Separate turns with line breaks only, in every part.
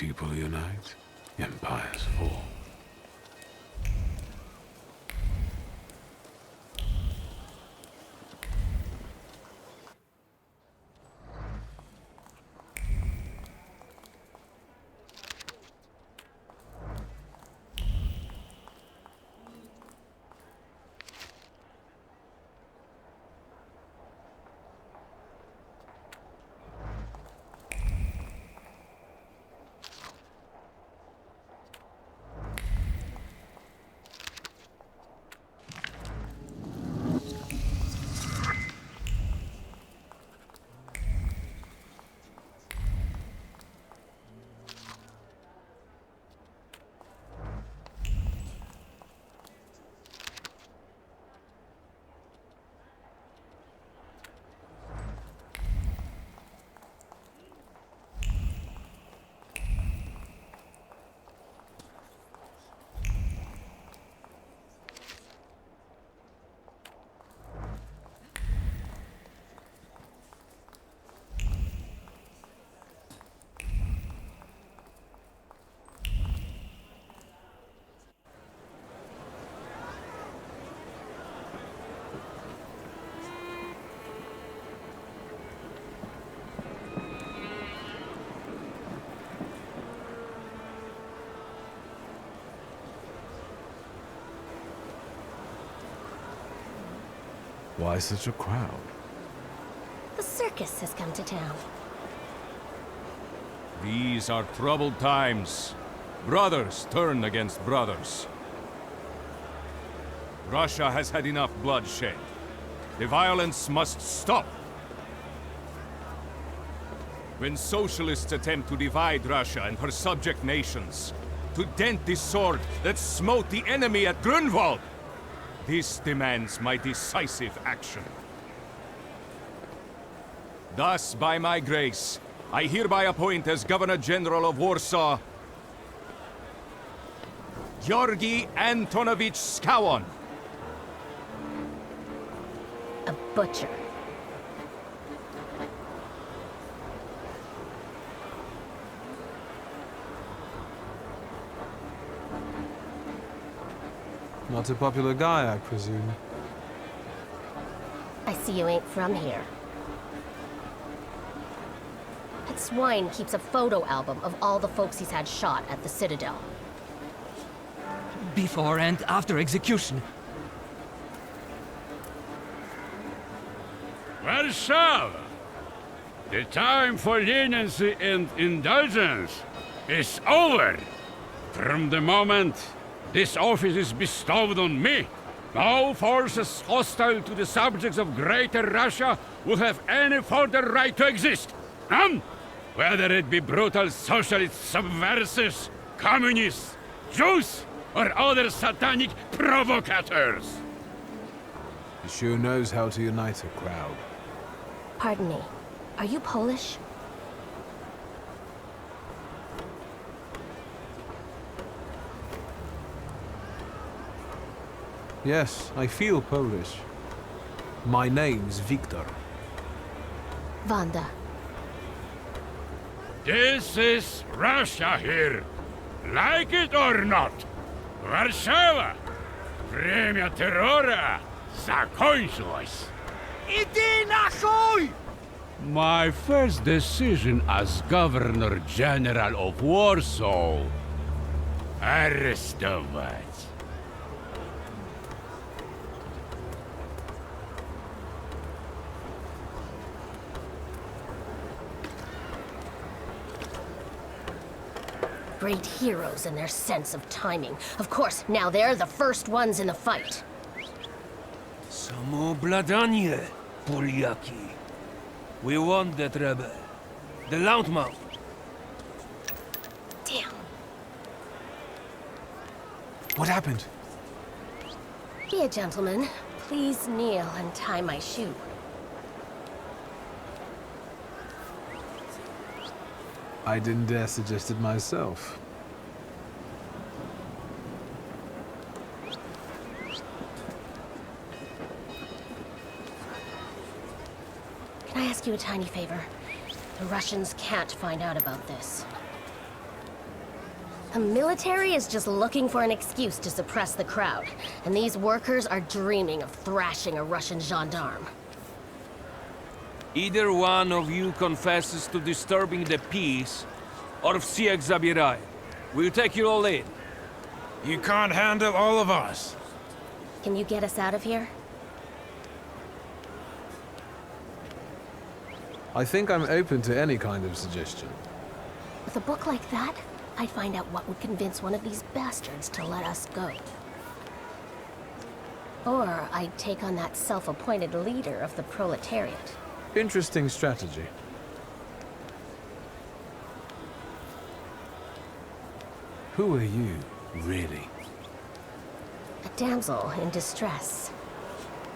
people unite, empires fall. Why such a crowd?
The circus has come to town.
These are troubled times. Brothers turn against brothers. Russia has had enough bloodshed. The violence must stop. When socialists attempt to divide Russia and her subject nations, to dent the sword that smote the enemy at Grunwald, this demands my decisive action. Thus, by my grace, I hereby appoint as Governor General of Warsaw, Georgi Antonovich Skowon.
A butcher.
Not a popular guy, I presume.
I see you ain't from here. That swine keeps a photo album of all the folks he's had shot at the Citadel.
Before and after execution.
Warsaw! The time for leniency and indulgence is over. From the moment this office is bestowed on me, no forces hostile to the subjects of Greater Russia will have any further right to exist. None! Whether it be brutal socialist subversives, communists, Jews, or other satanic provocators.
He sure knows how to unite a crowd.
Pardon me, are you Polish?
Yes, I feel Polish. My name's Victor.
Wanda.
This is Russia here. Like it or not. Warszawa! Время террора закончилось.
Иди нахуй!
My first decision as Governor General of Warsaw. Arrestować.
Great heroes in their sense of timing. Of course, now they're the first ones in the fight.
Samoobladanie, Poliaki. We want that rebel. The Loudmouth.
Damn.
What happened?
Be a gentleman. Please kneel and tie my shoe.
I didn't dare suggest it myself.
Can I ask you a tiny favor? The Russians can't find out about this. The military is just looking for an excuse to suppress the crowd, and these workers are dreaming of thrashing a Russian gendarme.
Either one of you confesses to disturbing the peace, or всех забирай. We'll take you all in.
You can't handle all of us.
Can you get us out of here?
I think I'm open to any kind of suggestion.
With a book like that, I'd find out what would convince one of these bastards to let us go. Or I'd take on that self-appointed leader of the proletariat.
Interesting strategy. Who are you, really?
A damsel in distress.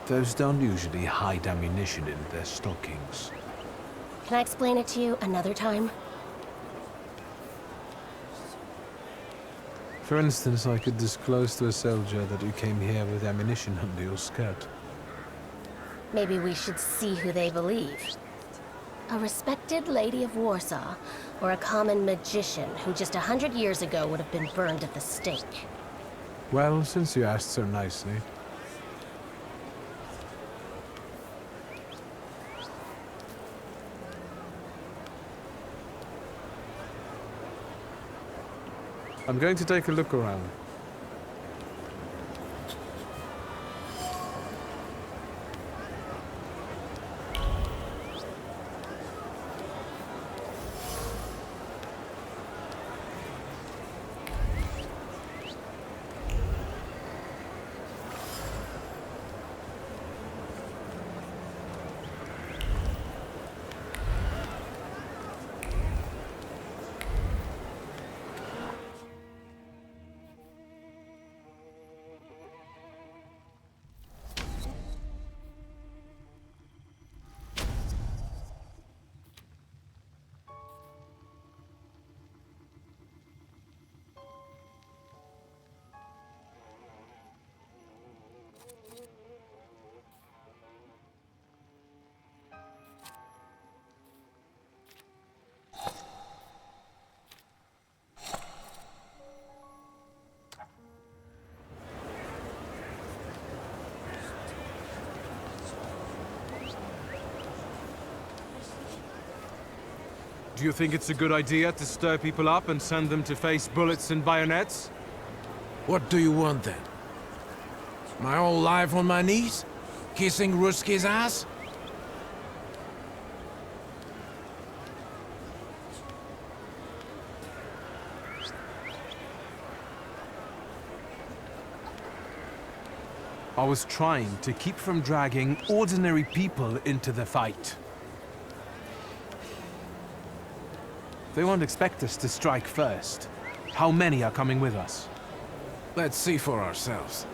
Those don't usually hide ammunition in their stockings.
Can I explain it to you another time?
For instance, I could disclose to a soldier that you came here with ammunition under your skirt.
Maybe we should see who they believe. A respected lady of Warsaw, or a common magician who just 100 years ago would have been burned at the stake.
Well, since you asked so nicely. I'm going to take a look around. Do you think it's a good idea to stir people up and send them to face bullets and bayonets?
What do you want then? My whole life on my knees? Kissing Ruski's ass?
I was trying to keep from dragging ordinary people into the fight. They won't expect us to strike first. How many are coming with us?
Let's see for ourselves.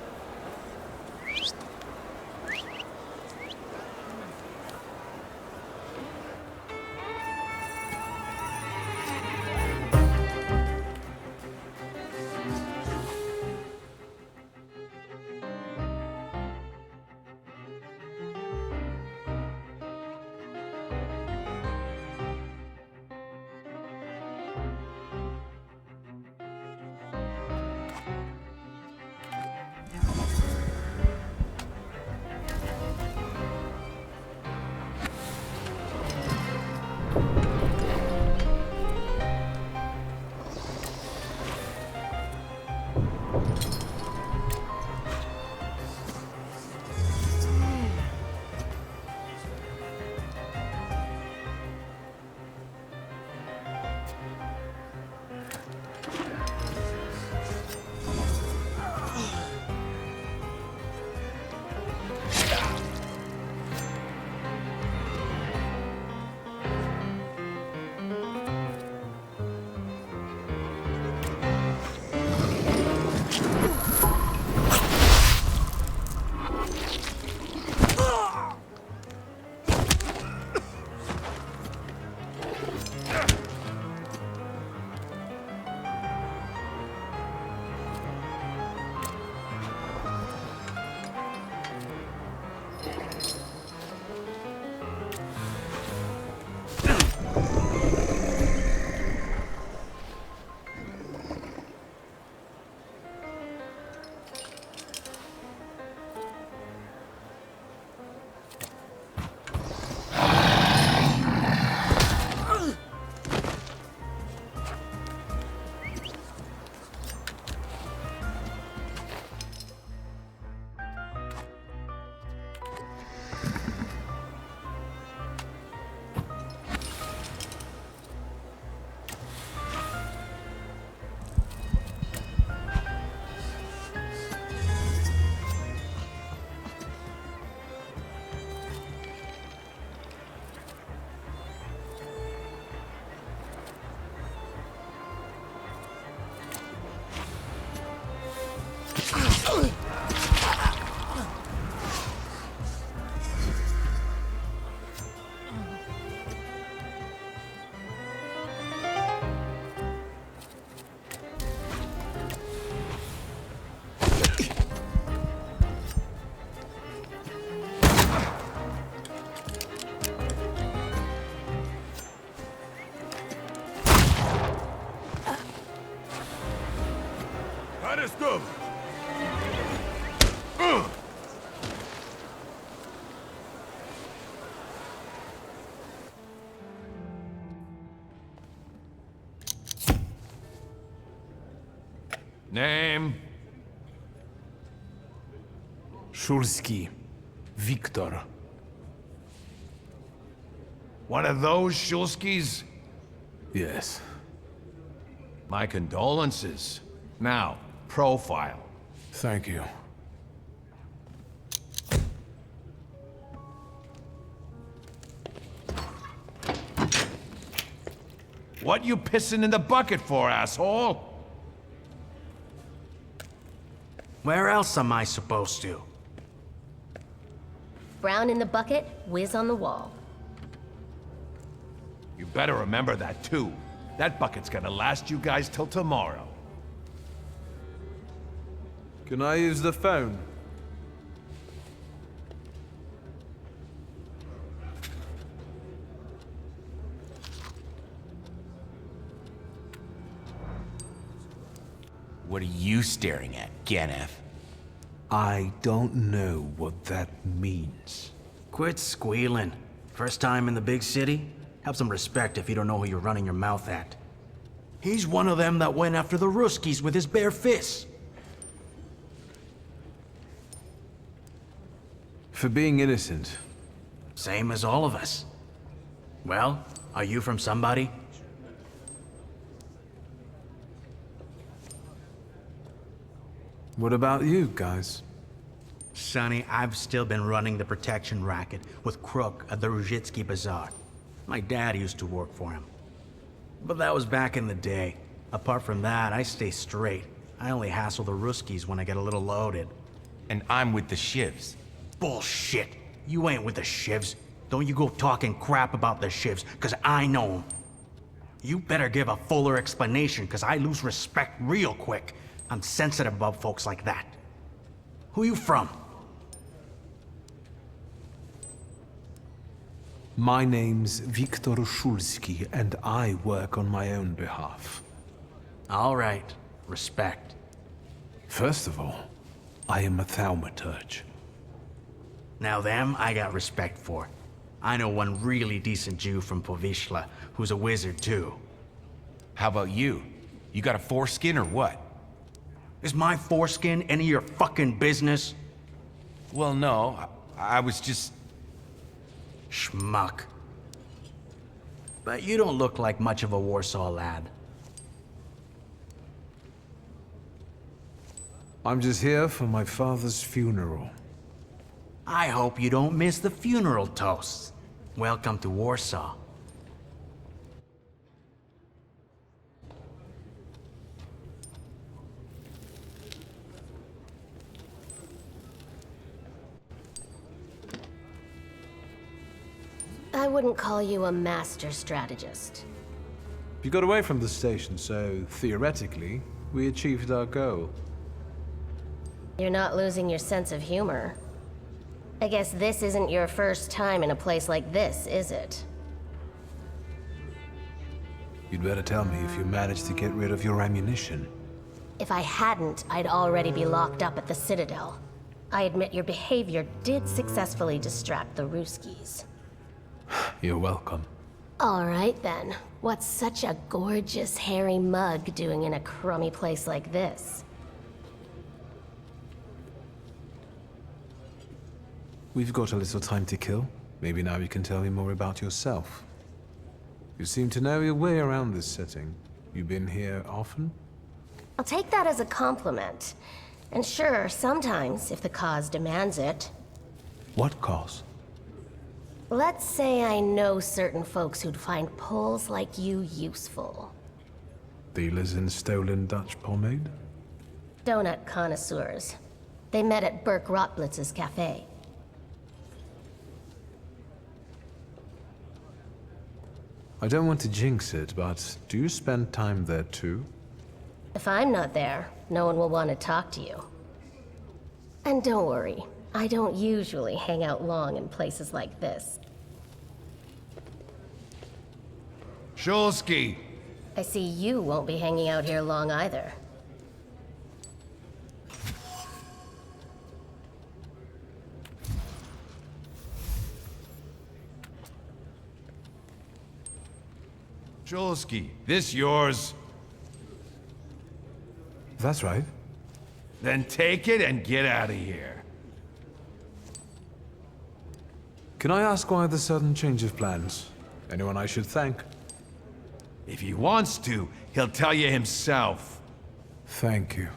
Name?
Szulski. Wiktor.
One of those Shulskis?
Yes.
My condolences. Now, profile.
Thank you.
What you pissing in the bucket for, asshole?
Where else am I supposed to?
Brown in the bucket, whiz on the wall.
You better remember that, too. That bucket's gonna last you guys till tomorrow.
Can I use the phone?
What are you staring at, Ganef?
I don't know what that means.
Quit squealing. First time in the big city? Have some respect if you don't know who you're running your mouth at. He's one of them that went after the Ruskies with his bare fists.
For being innocent.
Same as all of us. Well, are you from somebody?
What about you guys?
Sonny, I've still been running the protection racket with Crook at the Ruzhitsky Bazaar. My dad used to work for him. But that was back in the day. Apart from that, I stay straight. I only hassle the Ruskies when I get a little loaded.
And I'm with the Shivs.
Bullshit. You ain't with the Shivs. Don't you go talking crap about the Shivs, cause I know 'em. You better give a fuller explanation, cause I lose respect real quick. I'm sensitive about folks like that. Who you from?
My name's Wiktor Szulski, and I work on my own behalf.
All right. Respect.
First of all, I am a Thaumaturge.
Now them, I got respect for. I know one really decent Jew from Povishla, who's a wizard too.
How about you? You got a foreskin or what?
Is my foreskin any of your fucking business?
Well, no. I was just...
Schmuck. But you don't look like much of a Warsaw lad.
I'm just here for my father's funeral.
I hope you don't miss the funeral toasts. Welcome to Warsaw.
I wouldn't call you a master strategist.
You got away from the station, so theoretically, we achieved our goal.
You're not losing your sense of humor. I guess this isn't your first time in a place like this, is it?
You'd better tell me if you managed to get rid of your ammunition.
If I hadn't, I'd already be locked up at the Citadel. I admit your behavior did successfully distract the Ruskies.
You're welcome.
All right then. What's such a gorgeous, hairy mug doing in a crummy place like this?
We've got a little time to kill. Maybe now you can tell me more about yourself. You seem to know your way around this setting. You been here often?
I'll take that as a compliment. And sure, sometimes, if the cause demands it.
What cause?
Let's say I know certain folks who'd find poles like you useful.
Dealers in stolen Dutch pomade?
Donut connoisseurs. They met at Burke Rotblitz's cafe.
I don't want to jinx it, but do you spend time there too?
If I'm not there, no one will want to talk to you. And don't worry, I don't usually hang out long in places like this.
Shulski!
I see you won't be hanging out here long either.
Shulski, this yours?
That's right.
Then take it and get out of here.
Can I ask why the sudden change of plans? Anyone I should thank?
If he wants to, he'll tell you himself.
Thank you.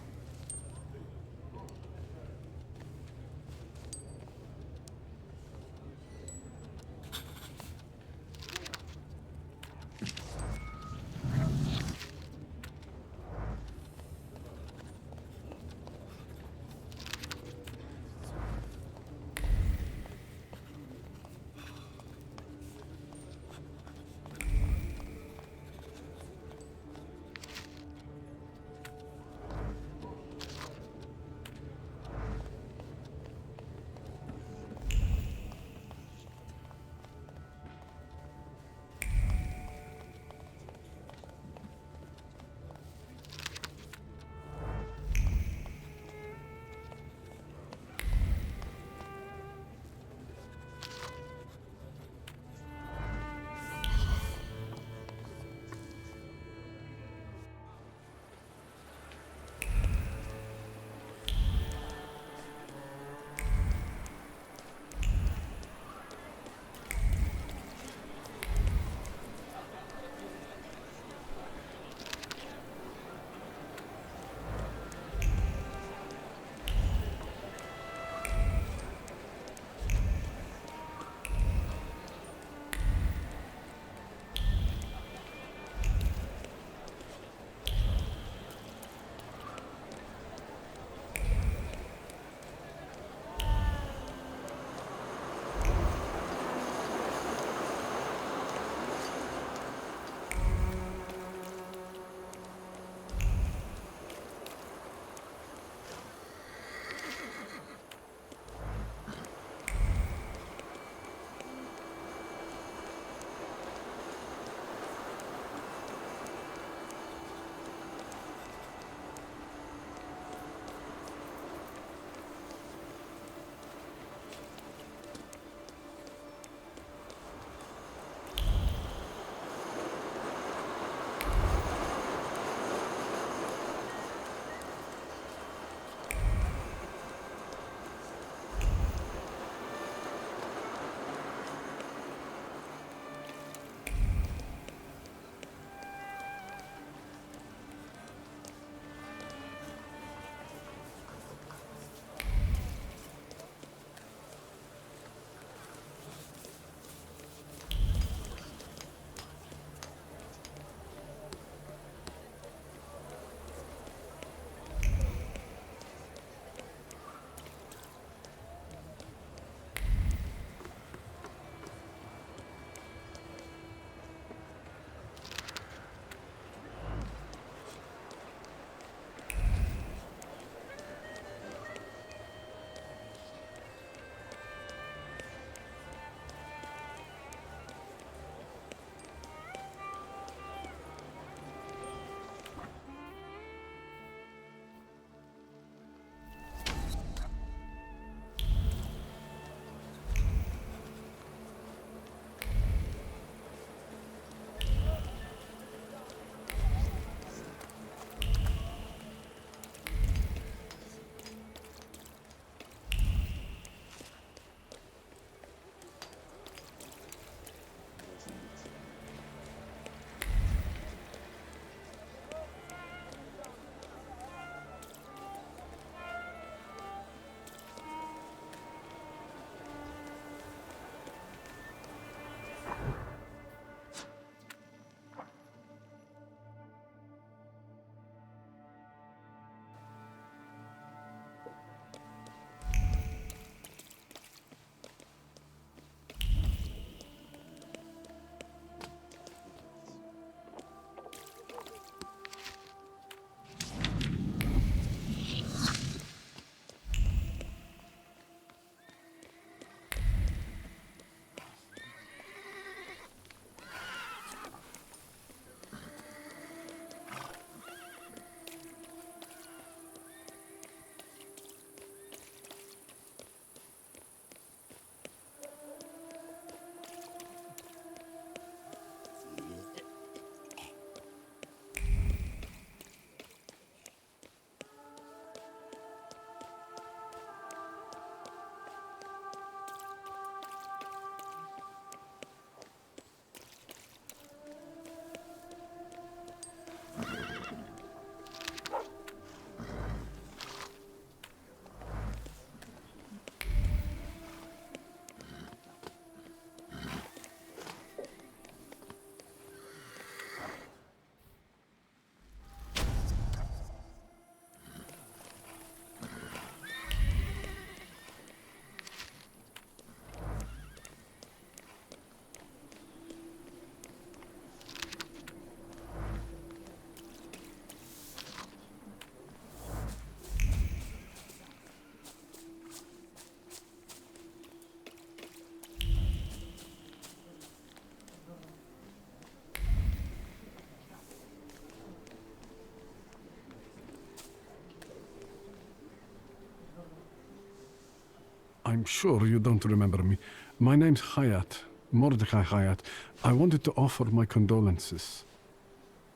I'm sure you don't remember me. My name's Hayat, Mordecai Hayat. I wanted to offer my condolences.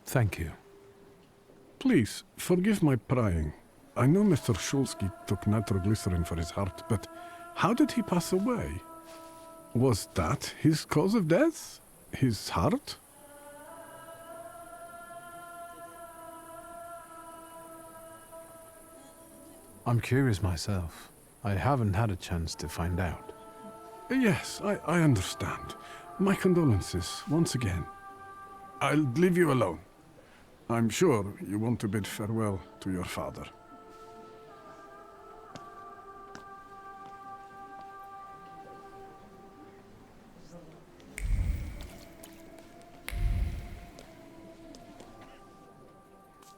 Thank you.
Please, forgive my prying. I know Mr. Shulsky took nitroglycerin for his heart, but how did he pass away? Was that his cause of death? His heart?
I'm curious myself. I haven't had a chance to find out.
Yes, I understand. My condolences, once again. I'll leave you alone. I'm sure you want to bid farewell to your father.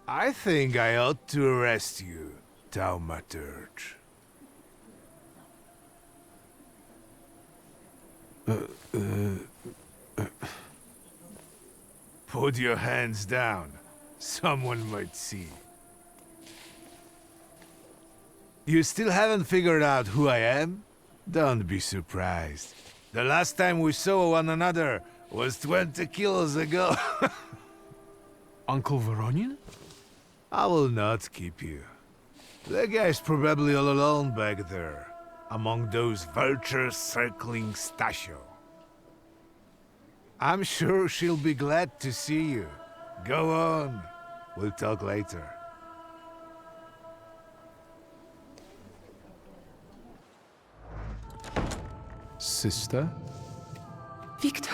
I think I ought to arrest you, Thaumaturge. Put your hands down. Someone might see. You still haven't figured out who I am? Don't be surprised. The last time we saw one another was 20 kilos ago.
Uncle Voronian?
I will not keep you. The guy's probably all alone back there, among those vultures circling Stasio. I'm sure she'll be glad to see you. Go on. We'll talk later.
Sister?
Victor.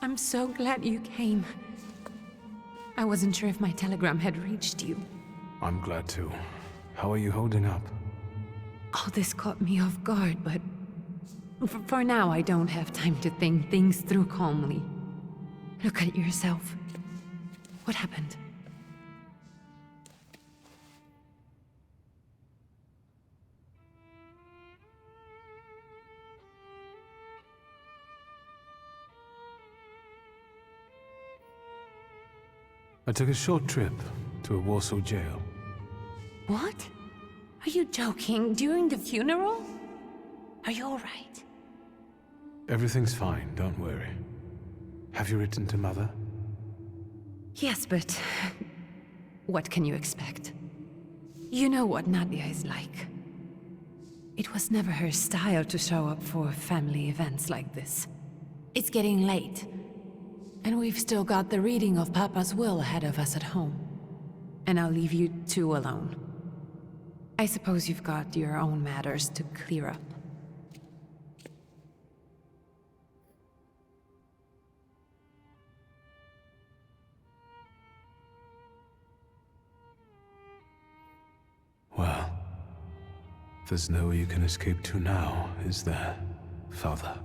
I'm so glad you came. I wasn't sure if my telegram had reached you.
I'm glad too. How are you holding up?
All this caught me off guard, but for now I don't have time to think things through calmly. Look at yourself. What happened?
I took a short trip to a Warsaw jail.
What? Are you joking? During the funeral? Are you alright?
Everything's fine, don't worry. Have you written to Mother?
Yes, but what can you expect? You know what Nadia is like. It was never her style to show up for family events like this. It's getting late, and we've still got the reading of Papa's will ahead of us at home. And I'll leave you two alone. I suppose you've got your own matters to clear up.
Well, there's nowhere you can escape to now, is there, Father?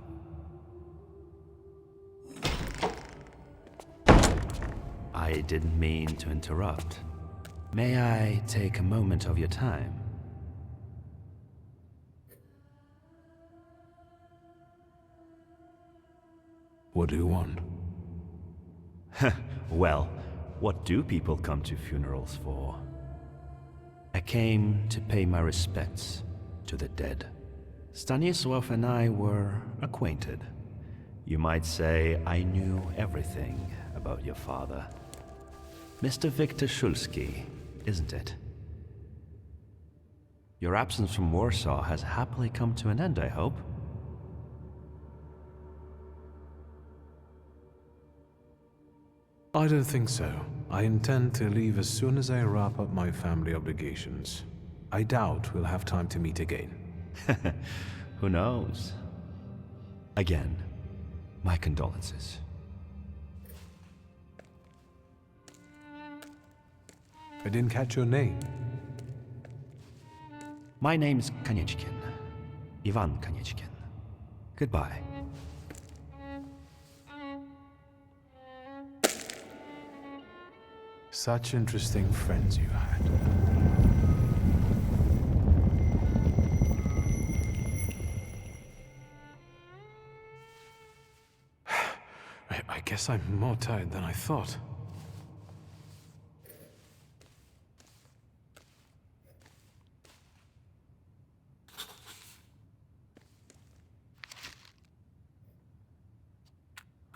I didn't mean to interrupt. May I take a moment of your time?
What do you want?
Well, what do people come to funerals for? I came to pay my respects to the dead. Stanisław and I were acquainted. You might say I knew everything about your father. Mr. Victor Shulsky, isn't it? Your absence from Warsaw has happily come to an end, I hope.
I don't think so. I intend to leave as soon as I wrap up my family obligations. I doubt we'll have time to meet again.
Who knows? Again, my condolences.
I didn't catch your name.
My name's Kaniechkin. Ivan Kaniechkin. Goodbye.
Such interesting friends you had. I guess I'm more tired than I thought.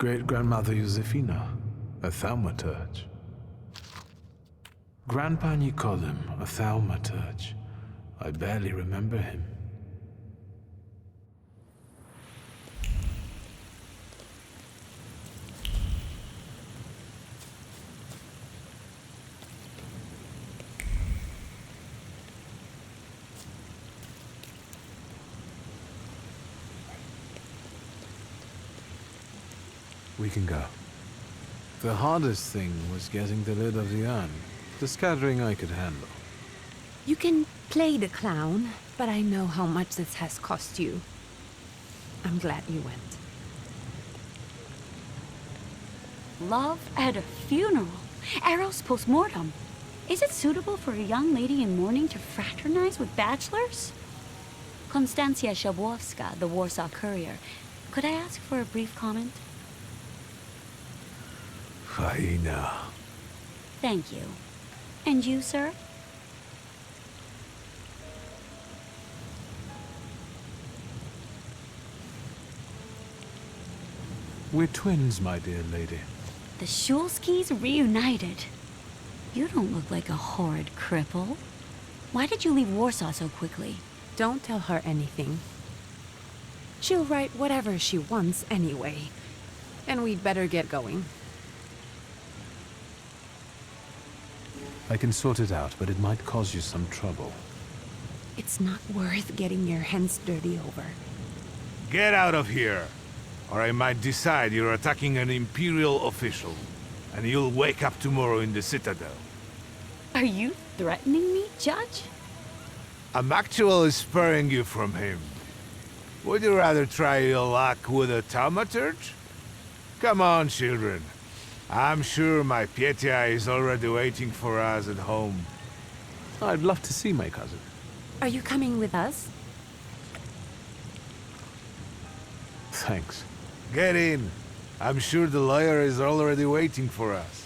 Great-grandmother Josefina, a Thaumaturge. Grandpa Nikodem, a Thaumaturge. I barely remember him. We can go. The hardest thing was getting the lid of the urn. The scattering I could handle.
You can play the clown, but I know how much this has cost you. I'm glad you went.
Love at a funeral. Eros post-mortem. Is it suitable for a young lady in mourning to fraternize with bachelors? Konstancja Szabłowska, the Warsaw Courier. Could I ask for a brief comment?
Faina.
Thank you. And you, sir?
We're twins, my dear lady.
The Shulskis reunited. You don't look like a horrid cripple. Why did you leave Warsaw so quickly?
Don't tell her anything. She'll write whatever she wants anyway. And we'd better get going.
I can sort it out, but it might cause you some trouble.
It's not worth getting your hands dirty over.
Get out of here, or I might decide you're attacking an Imperial official, and you'll wake up tomorrow in the Citadel.
Are you threatening me, Judge?
I'm actually sparing you from him. Would you rather try your luck with a Thaumaturge? Come on, children. I'm sure my Pietia is already waiting for us at home.
I'd love to see my cousin.
Are you coming with us?
Thanks.
Get in. I'm sure the lawyer is already waiting for us.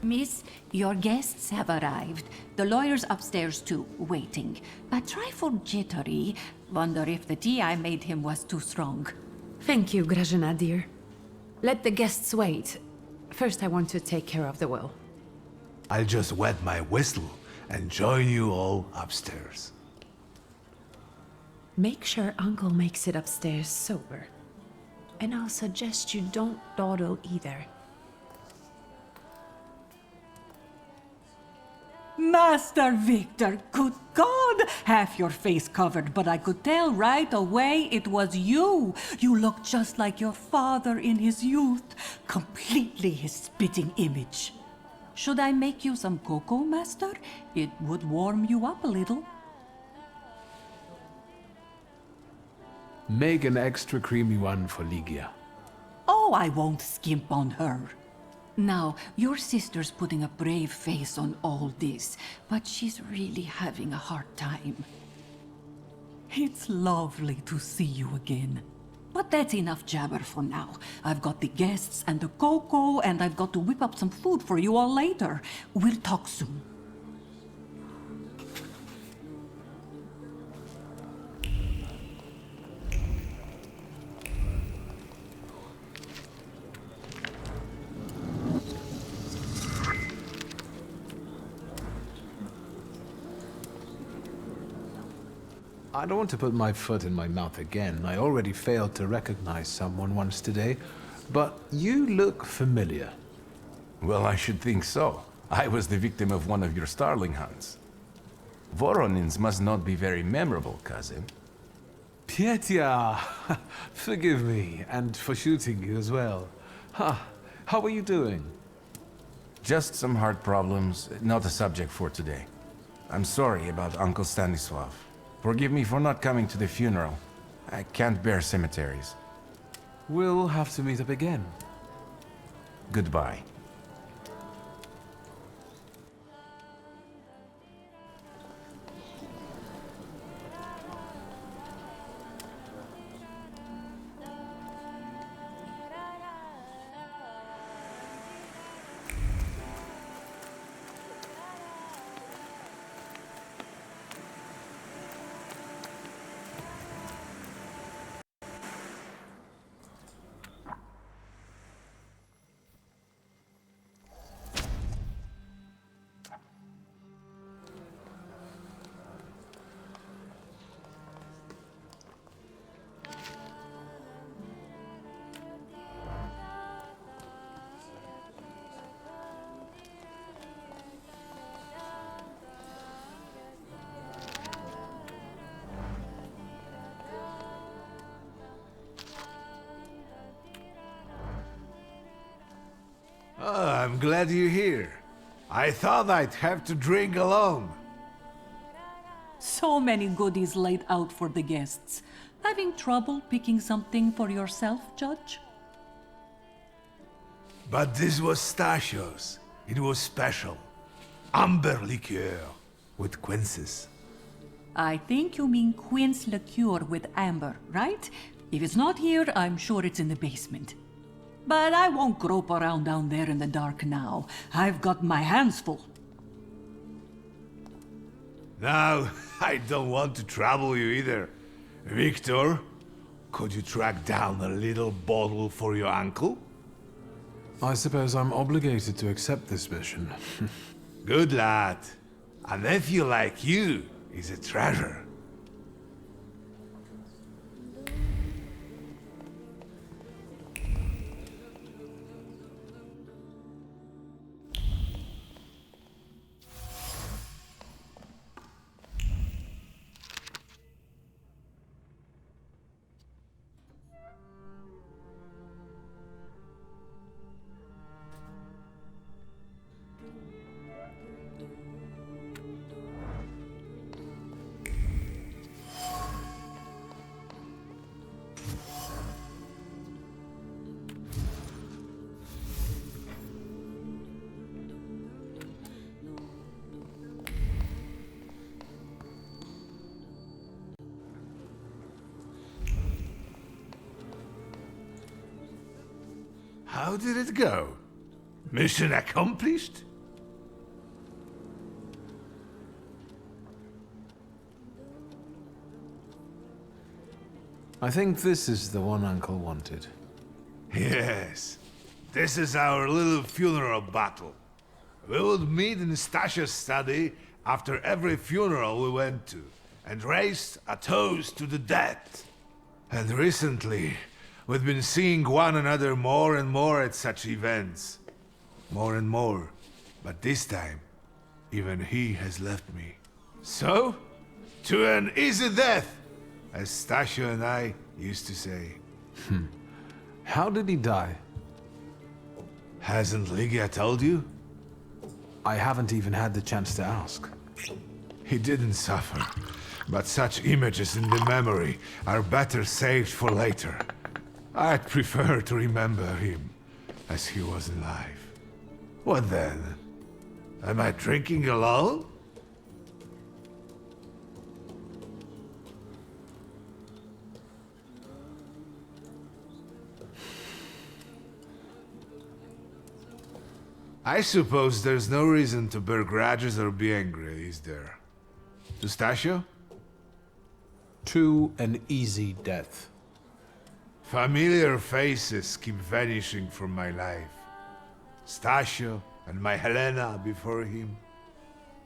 Miss, your guests have arrived. The lawyer's upstairs too, waiting. A trifle jittery. Wonder if the tea I made him was too strong.
Thank you, Grażyna, dear. Let the guests wait. First, I want to take care of the will.
I'll just wet my whistle and join you all upstairs.
Make sure Uncle makes it upstairs sober. And I'll suggest you don't dawdle either.
Master Victor, good God! Half your face covered, but I could tell right away it was you. You looked just like your father in his youth. Completely his spitting image. Should I make you some cocoa, Master? It would warm you up a little.
Make an extra creamy one for Ligia.
Oh, I won't skimp on her. Now, your sister's putting a brave face on all this, but she's really having a hard time. It's lovely to see you again. But that's enough jabber for now. I've got the guests and the cocoa, and I've got to whip up some food for you all later. We'll talk soon.
I don't want to put my foot in my mouth again. I already failed to recognize someone once today, but you look familiar.
Well, I should think so. I was the victim of one of your starling hunts. Voronins must not be very memorable, cousin.
Pietia! Forgive me, and for shooting you as well. How are you doing?
Just some heart problems, not a subject for today. I'm sorry about Uncle Stanislav. Forgive me for not coming to the funeral. I can't bear cemeteries.
We'll have to meet up again.
Goodbye.
Oh, I'm glad you're here. I thought I'd have to drink alone.
So many goodies laid out for the guests. Having trouble picking something for yourself, Judge?
But this was Stashio's. It was special. Amber liqueur with quinces.
I think you mean quince liqueur with amber, right? If it's not here, I'm sure it's in the basement. But I won't grope around down there in the dark now. I've got my hands full.
Now, I don't want to trouble you either. Victor, could you track down a little bottle for your uncle?
I suppose I'm obligated to accept this mission.
Good lad. A nephew like you is a treasure. How did it go? Mission accomplished?
I think this is the one Uncle wanted.
Yes. This is our little funeral battle. We would meet in Stasha's study after every funeral we went to, and raised a toast to the dead. And recently, we've been seeing one another more and more at such events. More and more. But this time, even he has left me. So, to an easy death, as Stasha and I used to say.
How did he die?
Hasn't Lygia told you?
I haven't even had the chance to ask.
He didn't suffer, but such images in the memory are better saved for later. I'd prefer to remember him as he was alive. What then? Am I drinking alone? I suppose there's no reason to bear grudges or be angry, is there? Eustachio?
To an easy death.
Familiar faces keep vanishing from my life. Stasio and my Helena before him.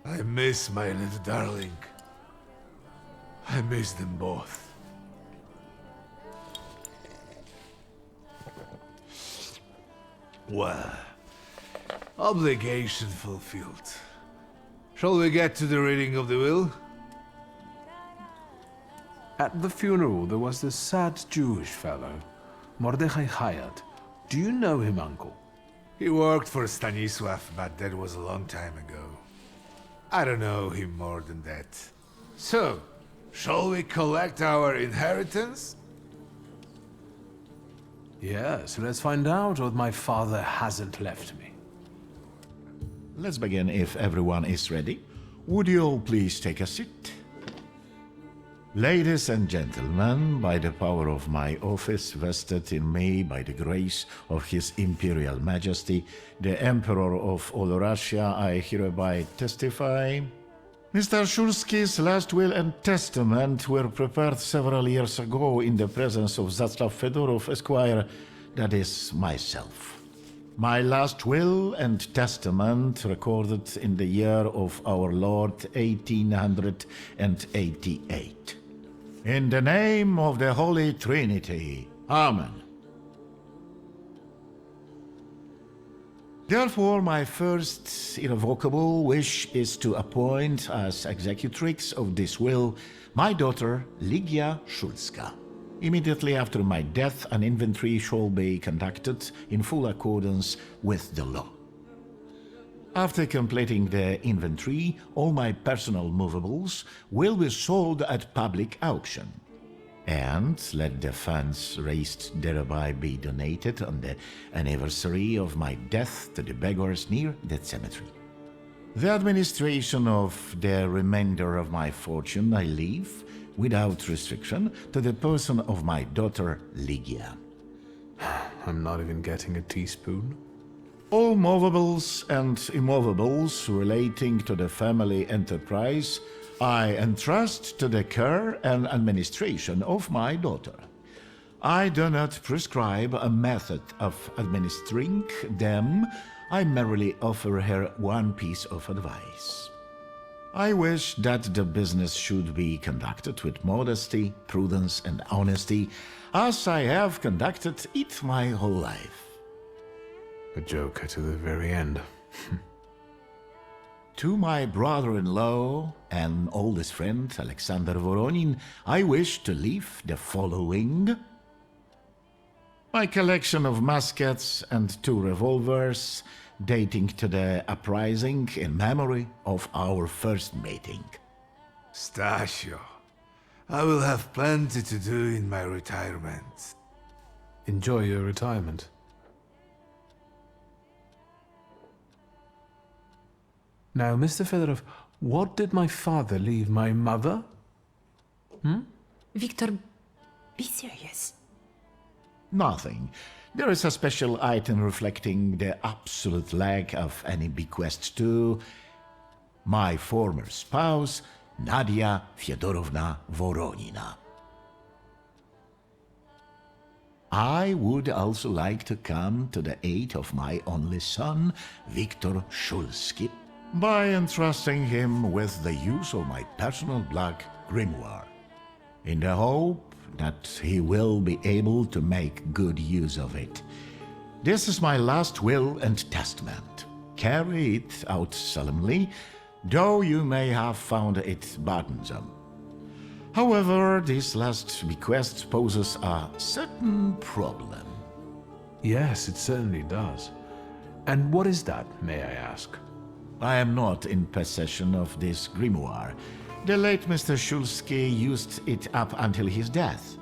I miss my little darling. I miss them both. Well, obligation fulfilled. Shall we get to the reading of the will?
At the funeral, there was this sad Jewish fellow, Mordechai Hayat. Do you know him, Uncle?
He worked for Stanisław, but that was a long time ago. I don't know him more than that. So, shall we collect our inheritance?
Yes, let's find out what my father hasn't left me.
Let's begin if everyone is ready. Would you all please take a seat? Ladies and gentlemen, by the power of my office vested in me by the grace of His Imperial Majesty, the Emperor of all Russia, I hereby testify. Mr. Shulski's last will and testament were prepared several years ago in the presence of Zaslav Fedorov, Esquire, that is, myself. My last will and testament recorded in the year of our Lord 1888. In the name of the Holy Trinity. Amen. Therefore, my first irrevocable wish is to appoint as executrix of this will my daughter Ligia Szulska. Immediately after my death, an inventory shall be conducted in full accordance with the law. After completing the inventory, all my personal movables will be sold at public auction. And let the funds raised thereby be donated on the anniversary of my death to the beggars near that cemetery. The administration of the remainder of my fortune I leave, without restriction, to the person of my daughter Ligia.
I'm not even getting a teaspoon.
All movables and immovables relating to the family enterprise I entrust to the care and administration of my daughter. I do not prescribe a method of administering them. I merely offer her one piece of advice. I wish that the business should be conducted with modesty, prudence, and honesty, as I have conducted it my whole life.
A joker to the very end.
To my brother-in-law and oldest friend, Alexander Voronin, I wish to leave the following: my collection of muskets and 2 revolvers, dating to the uprising in memory of our first meeting.
Stasio, I will have plenty to do in my retirement.
Enjoy your retirement. Now, Mr. Fedorov, what did my father leave my mother?
Victor, be serious.
Nothing. There is a special item reflecting the absolute lack of any bequest to my former spouse, Nadia Fyodorovna Voronina. I would also like to come to the aid of my only son, Viktor Shulski, by entrusting him with the use of my personal black grimoire, in the hope that he will be able to make good use of it. This is my last will and testament. Carry it out solemnly, though you may have found it burdensome. However, this last bequest poses a certain problem.
Yes, it certainly does. And what is that, may I ask?
I am not in possession of this grimoire. The late Mr. Shulski used it up until his death,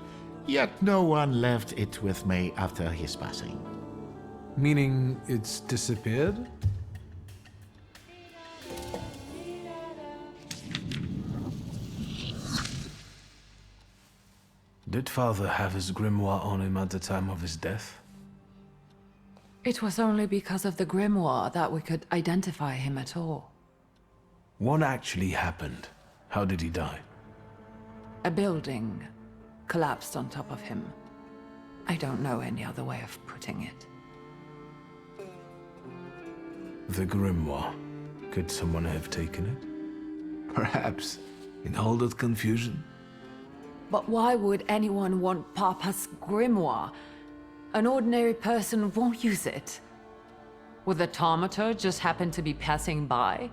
yet no one left it with me after his passing.
Meaning it's disappeared? Did father have his grimoire on him at the time of his death?
It was only because of the grimoire that we could identify him at all.
What actually happened? How did he die?
A building collapsed on top of him. I don't know any other way of putting it.
The grimoire. Could someone have taken it?
Perhaps, in all that confusion.
But why would anyone want Papa's grimoire? An ordinary person won't use it. Would the Thaumaturge just happen to be passing by?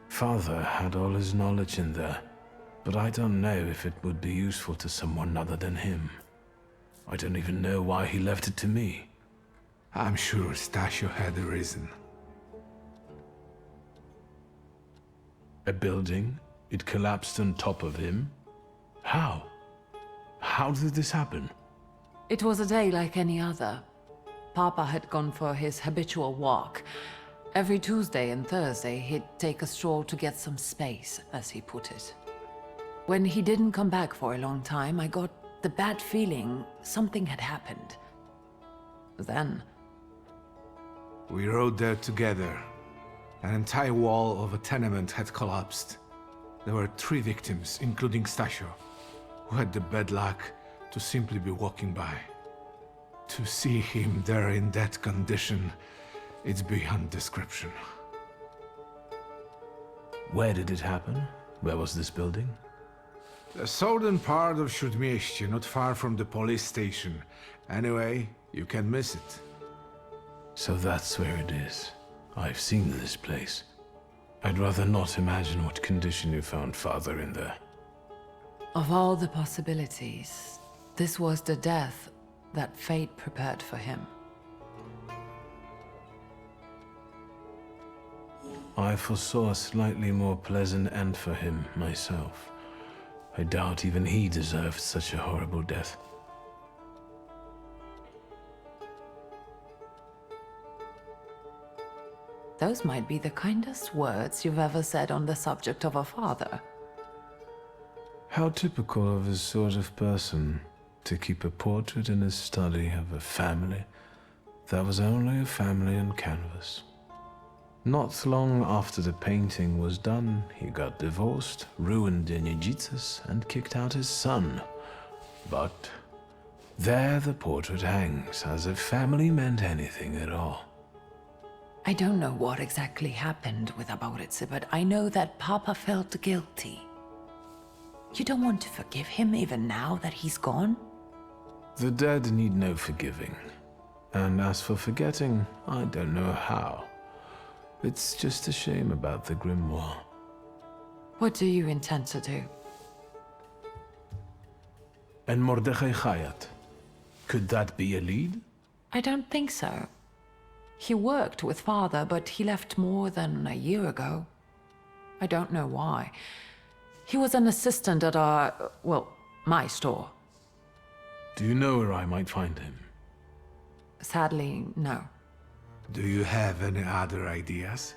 Father had all his knowledge in there, but I don't know if it would be useful to someone other than him. I don't even know why he left it to me.
I'm sure Stasio had a reason.
A building? It collapsed on top of him? How? How did this happen?
It was a day like any other. Papa had gone for his habitual walk. Every Tuesday and Thursday, he'd take a stroll to get some space, as he put it. When he didn't come back for a long time, I got the bad feeling something had happened. Then...
We rode there together. An entire wall of a tenement had collapsed. There were 3 victims, including Stasio, who had the bad luck to simply be walking by. To see him there in that condition, it's beyond description.
Where did it happen? Where was this building?
The southern part of Śródmieście, not far from the police station. Anyway, you can miss it.
So that's where it is. I've seen this place. I'd rather not imagine what condition you found Father in there.
Of all the possibilities, this was the death that fate prepared for him.
I foresaw a slightly more pleasant end for him, myself. I doubt even he deserved such a horrible death.
Those might be the kindest words you've ever said on the subject of a father.
How typical of his sort of person, to keep a portrait in his study of a family that was only a family on canvas. Not long after the painting was done, he got divorced, ruined Dziedzicus, and kicked out his son. But there the portrait hangs, as if family meant anything at all.
I don't know what exactly happened with Aboritse, but I know that Papa felt guilty. You don't want to forgive him even now that he's gone?
The dead need no forgiving. And as for forgetting, I don't know how. It's just a shame about the grimoire.
What do you intend to do?
And Mordechai Chayat. Could that be a lead?
I don't think so. He worked with Father, but he left more than a year ago. I don't know why. He was an assistant at our, well, my store.
Do you know where I might find him?
Sadly, no.
Do you have any other ideas?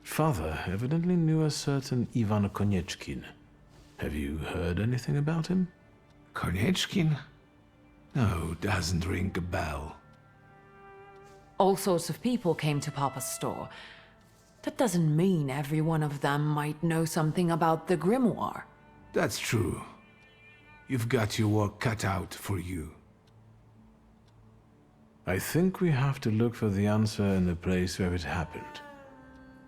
Father evidently knew a certain Ivan Konieczkin. Have you heard anything about him?
Konieczkin? No, doesn't ring a bell.
All sorts of people came to Papa's store. That doesn't mean every one of them might know something about the grimoire.
That's true. You've got your work cut out for you.
I think we have to look for the answer in the place where it happened.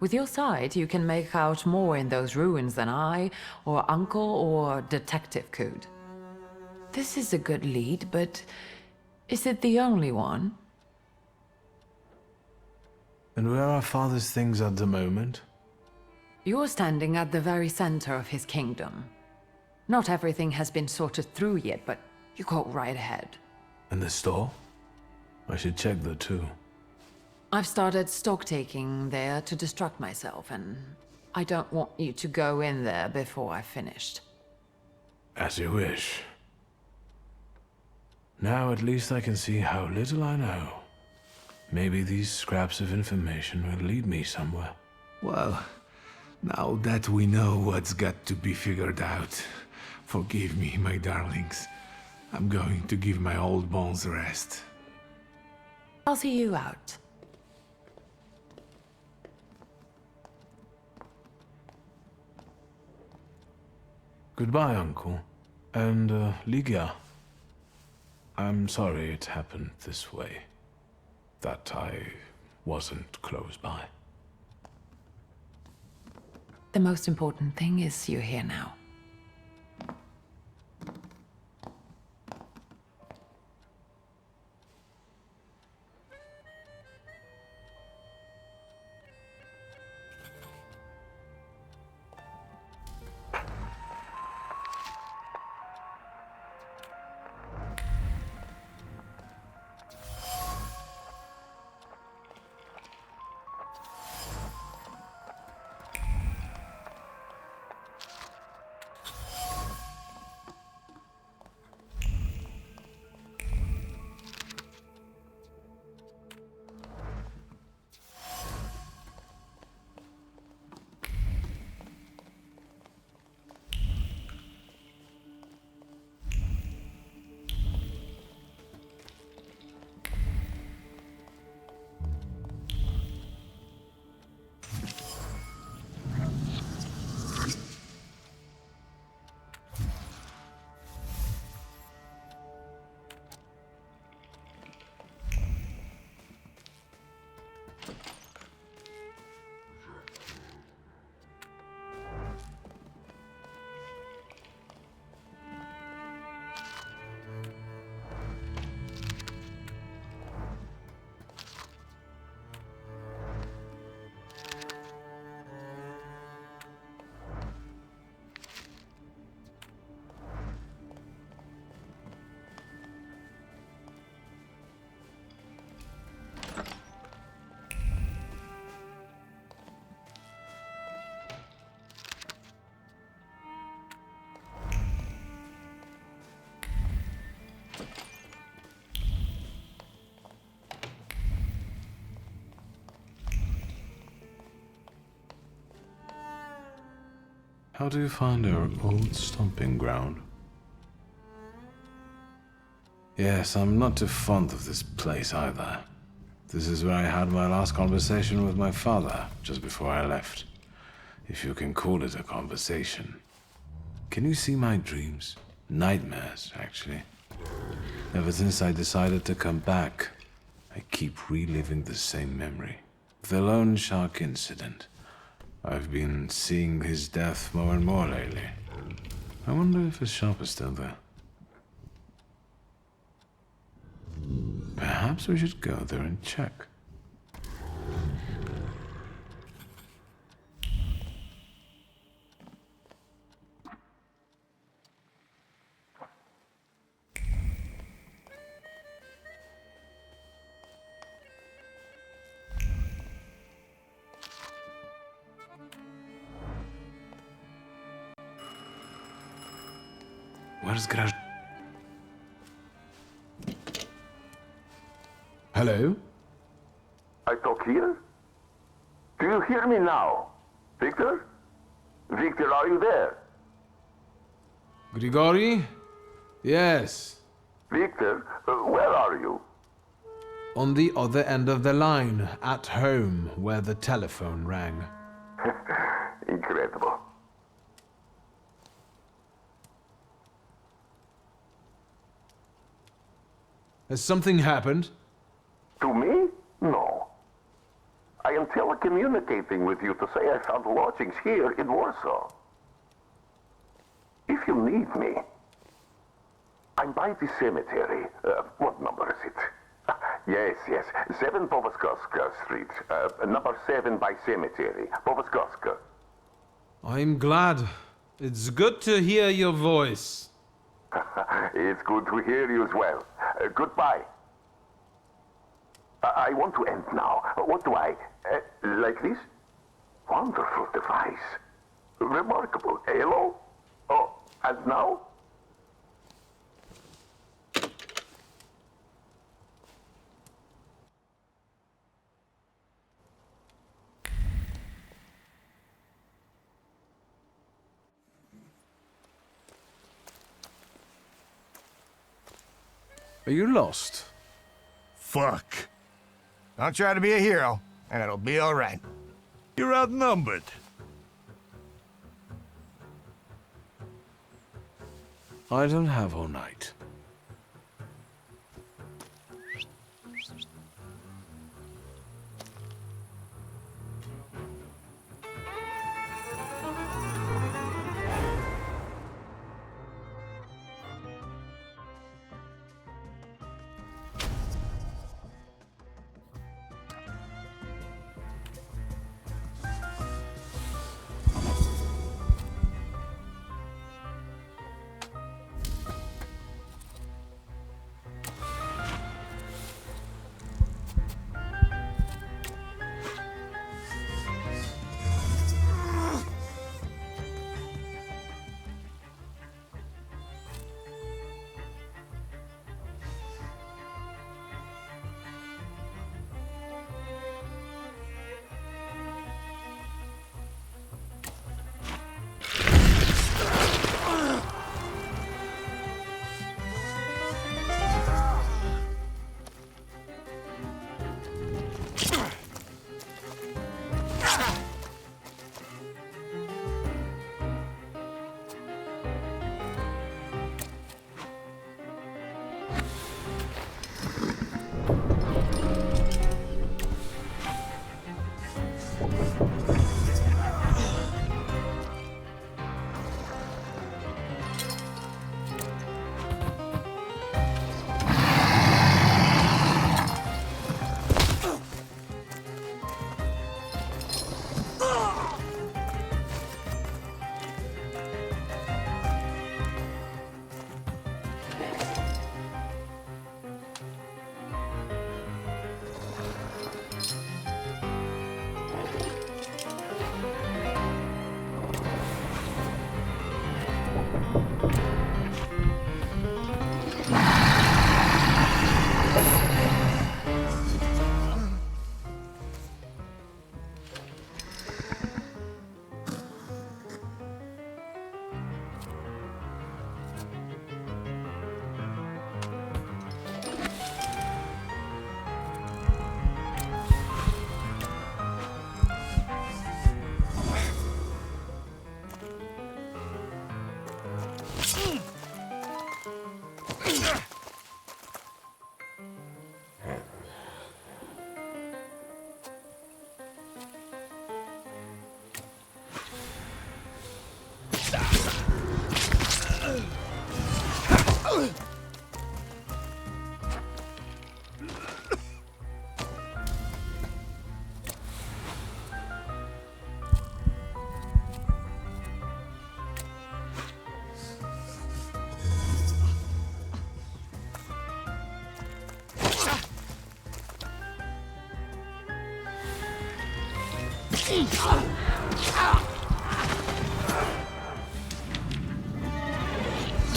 With your sight, you can make out more in those ruins than I, or Uncle, or Detective could. This is a good lead, but is it the only one?
And where are Father's things at the moment?
You're standing at the very center of his kingdom. Not everything has been sorted through yet, but you go right ahead.
And the store? I should check that too.
I've started stock-taking there to distract myself, and I don't want you to go in there before I've finished.
As you wish. Now at least I can see how little I know. Maybe these scraps of information will lead me somewhere.
Well, now that we know what's got to be figured out, forgive me, my darlings. I'm going to give my old bones a rest.
I'll see you out.
Goodbye, Uncle. And, Ligia. I'm sorry it happened this way. That I wasn't close by.
The most important thing is you're here now.
How do you find our old stomping ground? Yes, I'm not too fond of this place either. This is where I had my last conversation with my father, just before I left. If you can call it a conversation. Can you see my dreams? Nightmares, actually. Ever since I decided to come back, I keep reliving the same memory. The lone shark incident. I've been seeing his death more and more lately. I wonder if his shop is still there. Perhaps we should go there and check. Where's Graj? Hello?
I talk here? Do you hear me now? Victor? Victor, are you there?
Grigori? Yes.
Victor, where are you?
On the other end of the line, at home, where the telephone rang.
Incredible.
Has something happened?
To me? No. I am telecommunicating with you to say I found lodgings here in Warsaw. If you need me, I'm by the cemetery. What number is it? Yes. 7 Powaskowska Street. Number 7 by cemetery. Powaskowska.
I'm glad. It's good to hear your voice.
It's good to hear you as well. Goodbye. I want to end now. What do I... like this? Wonderful device. Remarkable. Hello? Oh, and now?
Are you lost?
Fuck. Don't try to be a hero, and it'll be all right. You're outnumbered.
I don't have all night.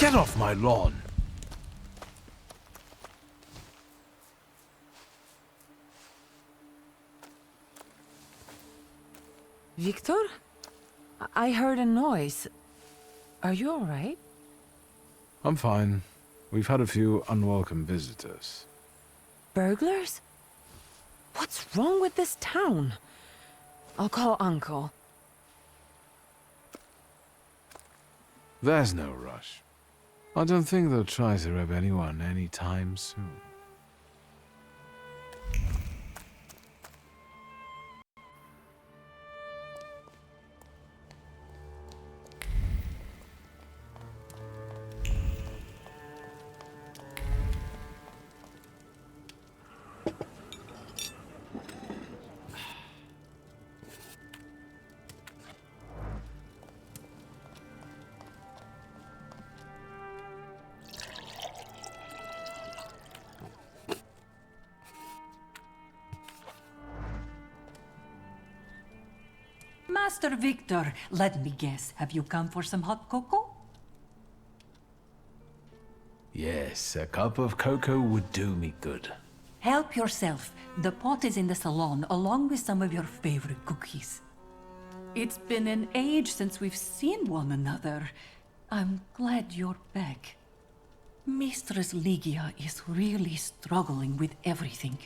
Get off my lawn!
Victor? I heard a noise. Are you all right?
I'm fine. We've had a few unwelcome visitors.
Burglars? What's wrong with this town? I'll call Uncle.
There's no rush. I don't think they'll try to rob anyone anytime soon.
Master Victor, let me guess. Have you come for some hot cocoa?
Yes, a cup of cocoa would do me good.
Help yourself. The pot is in the salon, along with some of your favorite cookies. It's been an age since we've seen one another. I'm glad you're back. Mistress Ligia is really struggling with everything.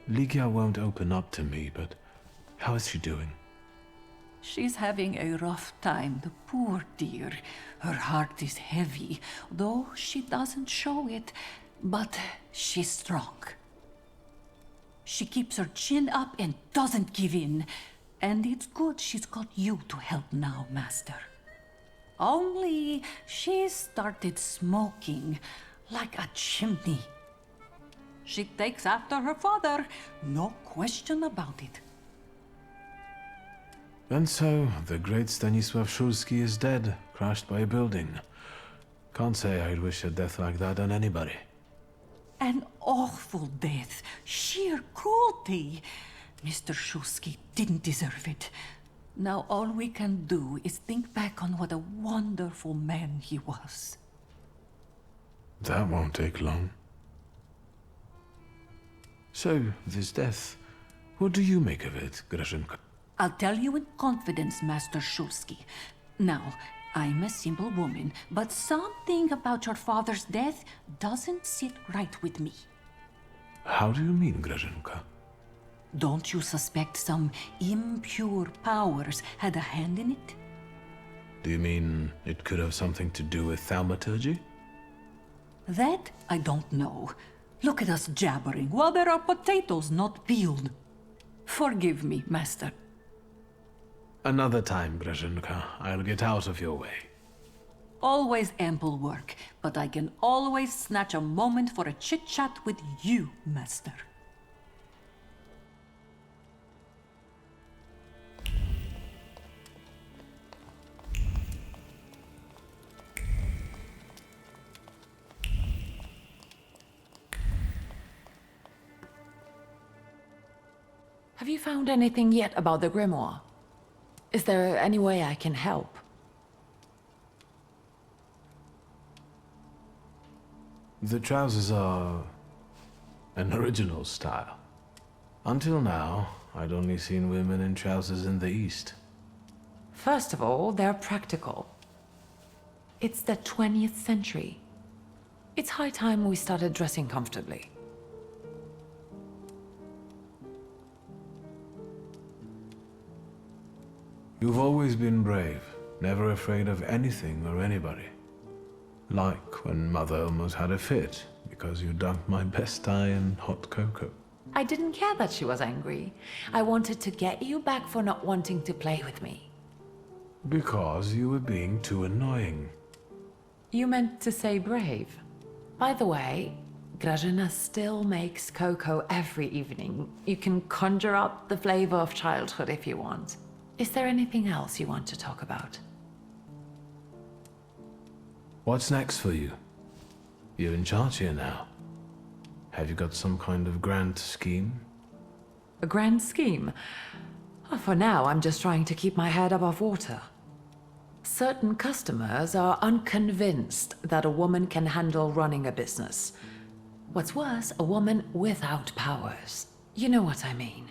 Ligia won't open up to me, but how is she doing?
She's having a rough time, the poor dear. Her heart is heavy, though she doesn't show it, but she's strong. She keeps her chin up and doesn't give in. And it's good she's got you to help now, Master. Only she's started smoking like a chimney. She takes after her father, no question about it.
And so, the great Stanisław Szulski is dead, crushed by a building. Can't say I'd wish a death like that on anybody.
An awful death, sheer cruelty. Mr. Szulski didn't deserve it. Now all we can do is think back on what a wonderful man he was.
That won't take long. So, this death, what do you make of it, Grażynka?
I'll tell you in confidence, Master Szulski. Now, I'm a simple woman, but something about your father's death doesn't sit right with me.
How do you mean, Grażynka?
Don't you suspect some impure powers had a hand in it?
Do you mean it could have something to do with thaumaturgy?
That I don't know. Look at us jabbering while there are potatoes not peeled. Forgive me, Master.
Another time, Grażynka. I'll get out of your way.
Always ample work, but I can always snatch a moment for a chit-chat with you, Master.
Have you found anything yet about the grimoire? Is there any way I can help?
The trousers are an original style. Until now, I'd only seen women in trousers in the East.
First of all, they're practical. It's the 20th century. It's high time we started dressing comfortably.
You've always been brave. Never afraid of anything or anybody. Like when Mother almost had a fit because you dunked my best tie in hot cocoa.
I didn't care that she was angry. I wanted to get you back for not wanting to play with me.
Because you were being too annoying.
You meant to say brave. By the way, Grażyna still makes cocoa every evening. You can conjure up the flavor of childhood if you want. Is there anything else you want to talk about?
What's next for you? You're in charge here now. Have you got some kind of grand scheme?
A grand scheme? Oh, for now, I'm just trying to keep my head above water. Certain customers are unconvinced that a woman can handle running a business. What's worse, a woman without powers. You know what I mean.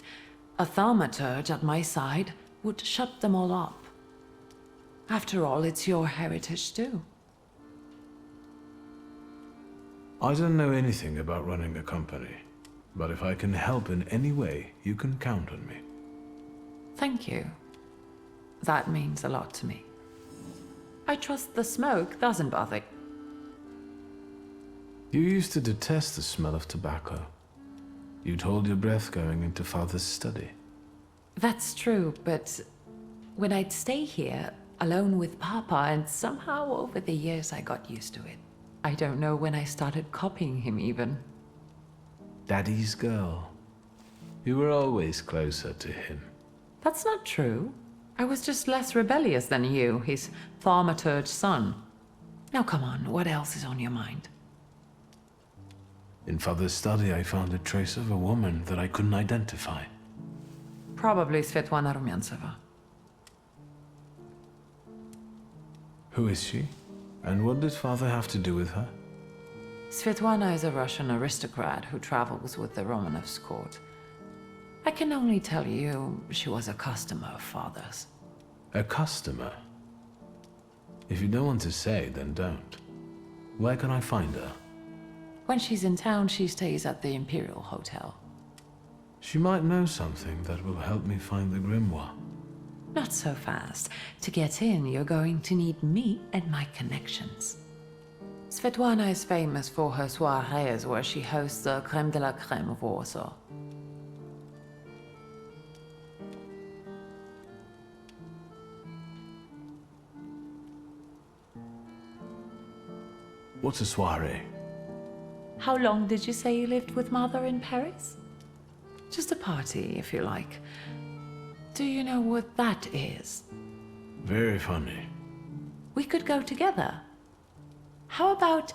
A thaumaturge at my side would shut them all up. After all, it's your heritage too.
I don't know anything about running a company, but if I can help in any way, you can count on me.
Thank you. That means a lot to me. I trust the smoke doesn't bother you.
You used to detest the smell of tobacco. You'd hold your breath going into Father's study.
That's true, but when I'd stay here, alone with Papa, and somehow over the years I got used to it. I don't know when I started copying him even.
Daddy's girl. You were always closer to him.
That's not true. I was just less rebellious than you, his Thaumaturge son. Now come on, what else is on your mind?
In Father's study, I found a trace of a woman that I couldn't identify.
Probably Svetlana Rumyantseva.
Who is she? And what did Father have to do with her?
Svetlana is a Russian aristocrat who travels with the Romanovs' court. I can only tell you she was a customer of Father's.
A customer? If you don't want to say, then don't. Where can I find her?
When she's in town, she stays at the Imperial Hotel.
She might know something that will help me find the grimoire.
Not so fast. To get in, you're going to need me and my connections. Svetlana is famous for her soirees where she hosts the crème de la crème of Warsaw.
What's a soiree?
How long did you say you lived with Mother in Paris? Just a party, if you like. Do you know what that is?
Very funny.
We could go together. How about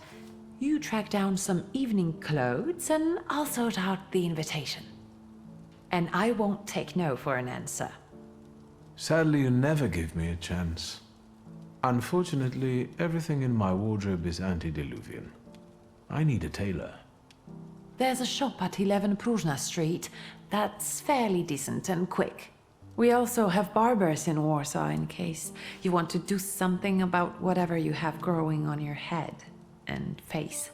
you track down some evening clothes and I'll sort out the invitation. And I won't take no for an answer.
Sadly, you never give me a chance. Unfortunately, everything in my wardrobe is antediluvian. I need a tailor.
There's a shop at 11 Pruzhna Street that's fairly decent and quick. We also have barbers in Warsaw in case you want to do something about whatever you have growing on your head and face.